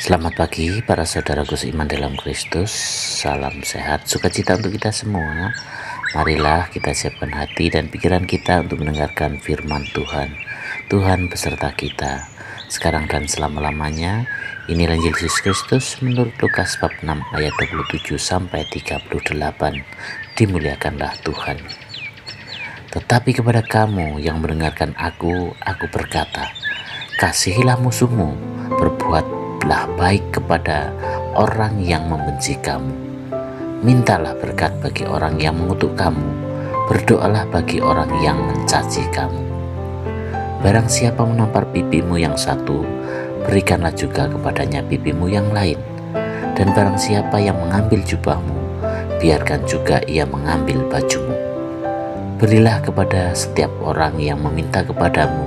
Selamat pagi para saudaraku seiman dalam Kristus. Salam sehat, sukacita untuk kita semua. Marilah kita siapkan hati dan pikiran kita untuk mendengarkan firman Tuhan. Tuhan beserta kita sekarang dan selama-lamanya. Inilah Injil Yesus Kristus menurut Lukas bab 6 ayat 27 sampai 38. Dimuliakanlah Tuhan. Tetapi kepada kamu yang mendengarkan aku berkata, kasihilah musuhmu, berbuatlah baik kepada orang yang membenci kamu. Mintalah berkat bagi orang yang mengutuk kamu, berdoalah bagi orang yang mencaci kamu. Barang siapa menampar pipimu yang satu, berikanlah juga kepadanya pipimu yang lain. Dan barang siapa yang mengambil jubahmu, biarkan juga ia mengambil bajumu. Berilah kepada setiap orang yang meminta kepadamu,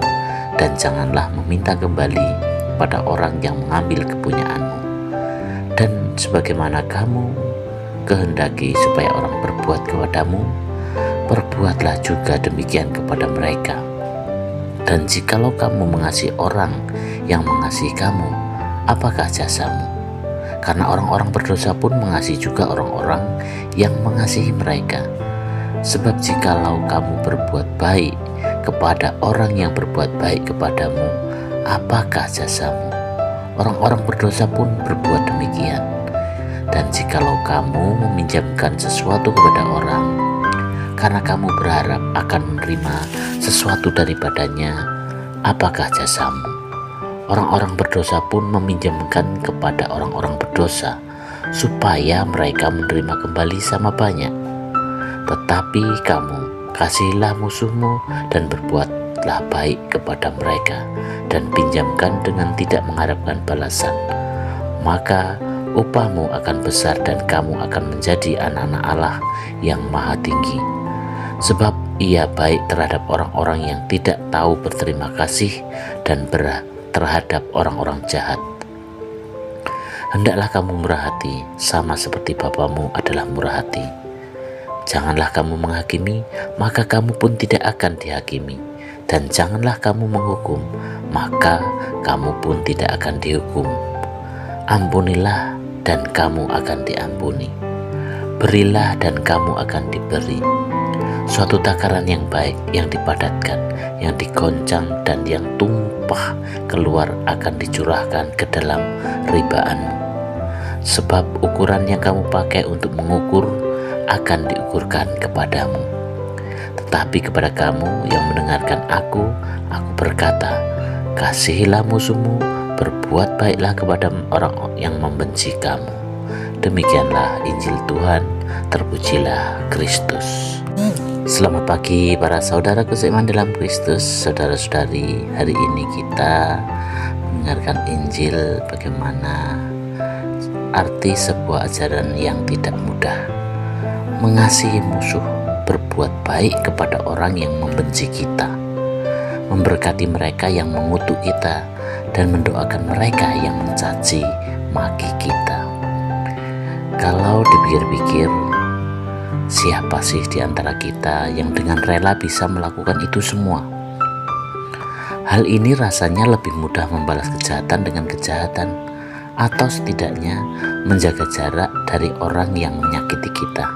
dan janganlah meminta kembali pada orang yang mengambil kepunyaanmu. Dan sebagaimana kamu kehendaki supaya orang berbuat kepadamu, perbuatlah juga demikian kepada mereka. Dan jikalau kamu mengasihi orang yang mengasihi kamu, apakah jasamu? Karena orang-orang berdosa pun mengasihi juga orang-orang yang mengasihi mereka. Sebab jikalau kamu berbuat baik kepada orang yang berbuat baik kepadamu, apakah jasamu? Orang-orang berdosa pun berbuat demikian. Dan jikalau kamu meminjamkan sesuatu kepada orang, karena kamu berharap akan menerima sesuatu daripadanya, apakah jasamu? Orang-orang berdosa pun meminjamkan kepada orang-orang berdosa, supaya mereka menerima kembali sama banyak. Tetapi kamu kasihilah musuhmu dan berbuatlah baik kepada mereka, dan pinjamkan dengan tidak mengharapkan balasan. Maka upahmu akan besar dan kamu akan menjadi anak-anak Allah yang maha tinggi. Sebab ia baik terhadap orang-orang yang tidak tahu berterima kasih dan terhadap orang-orang jahat. Hendaklah kamu murah hati, sama seperti Bapamu adalah murah hati. Janganlah kamu menghakimi, maka kamu pun tidak akan dihakimi. Dan janganlah kamu menghukum, maka kamu pun tidak akan dihukum. Ampunilah, dan kamu akan diampuni. Berilah, dan kamu akan diberi. Suatu takaran yang baik, yang dipadatkan, yang digoncang, dan yang tumpah keluar akan dicurahkan ke dalam ribaanmu. Sebab ukuran yang kamu pakai untuk mengukur akan diukurkan kepadamu. Tetapi kepada kamu yang mendengarkan aku berkata, kasihilah musuhmu, berbuat baiklah kepada orang yang membenci kamu. Demikianlah Injil Tuhan, terpujilah Kristus. Selamat pagi para saudaraku seiman dalam Kristus, saudara-saudari. Hari ini kita mendengarkan Injil, bagaimana arti sebuah ajaran yang tidak mudah. Mengasihi musuh, berbuat baik kepada orang yang membenci kita, memberkati mereka yang mengutuk kita, dan mendoakan mereka yang mencaci maki kita. Kalau dipikir-pikir, siapa sih di antara kita yang dengan rela bisa melakukan itu semua? Hal ini rasanya lebih mudah membalas kejahatan dengan kejahatan, atau setidaknya menjaga jarak dari orang yang menyakiti kita.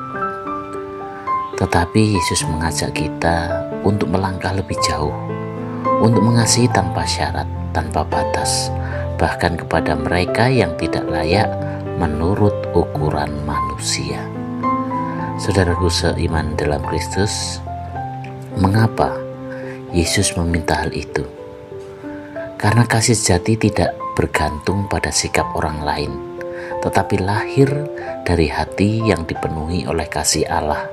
Tetapi Yesus mengajak kita untuk melangkah lebih jauh, untuk mengasihi tanpa syarat, tanpa batas, bahkan kepada mereka yang tidak layak menurut ukuran manusia. Saudaraku seiman dalam Kristus, mengapa Yesus meminta hal itu? Karena kasih sejati tidak bergantung pada sikap orang lain, tetapi lahir dari hati yang dipenuhi oleh kasih Allah.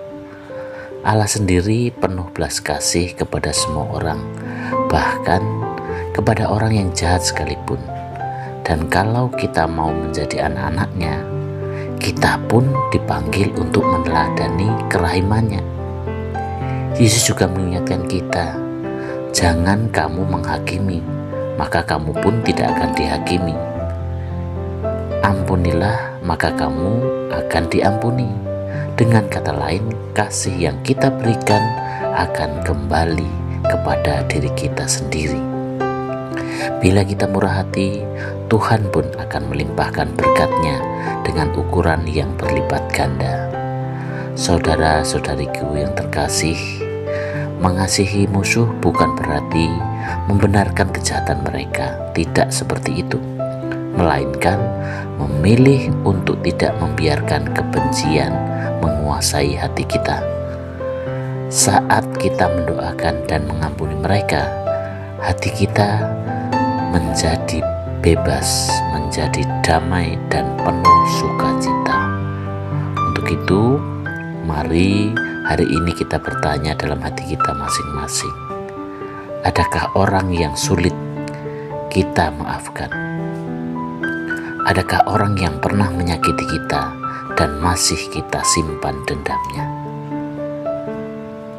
Allah sendiri penuh belas kasih kepada semua orang, bahkan kepada orang yang jahat sekalipun. Dan kalau kita mau menjadi anak-anaknya, kita pun dipanggil untuk meneladani kerahimannya. Yesus juga mengingatkan kita, jangan kamu menghakimi, maka kamu pun tidak akan dihakimi. Ampunilah, maka kamu akan diampuni. Dengan kata lain, kasih yang kita berikan akan kembali kepada diri kita sendiri. Bila kita murah hati, Tuhan pun akan melimpahkan berkat-Nya dengan ukuran yang berlipat ganda. Saudara-saudariku yang terkasih, mengasihi musuh bukan berarti membenarkan kejahatan mereka, tidak seperti itu, melainkan memilih untuk tidak membiarkan kebencian menguasai hati kita. Saat kita mendoakan dan mengampuni mereka, hati kita menjadi bebas, menjadi damai dan penuh sukacita. Untuk itu, mari hari ini kita bertanya dalam hati kita masing-masing. Adakah orang yang sulit kita maafkan? Adakah orang yang pernah menyakiti kita dan masih kita simpan dendamnya?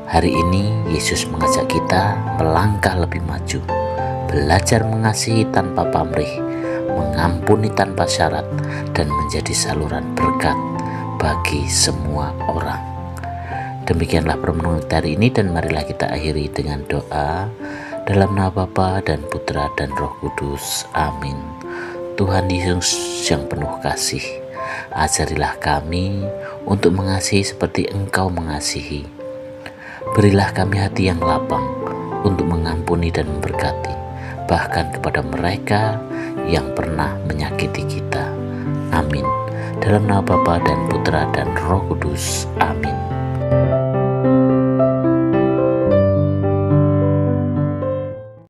Hari ini Yesus mengajak kita melangkah lebih maju, belajar mengasihi tanpa pamrih, mengampuni tanpa syarat, dan menjadi saluran berkat bagi semua orang. Demikianlah permenungan hari ini, dan marilah kita akhiri dengan doa dalam nama Bapa dan Putra dan Roh Kudus. Amin. Tuhan Yesus yang penuh kasih, ajarilah kami untuk mengasihi seperti Engkau mengasihi. Berilah kami hati yang lapang untuk mengampuni dan memberkati, bahkan kepada mereka yang pernah menyakiti kita. Amin. Dalam nama Bapa dan Putra dan Roh Kudus. Amin.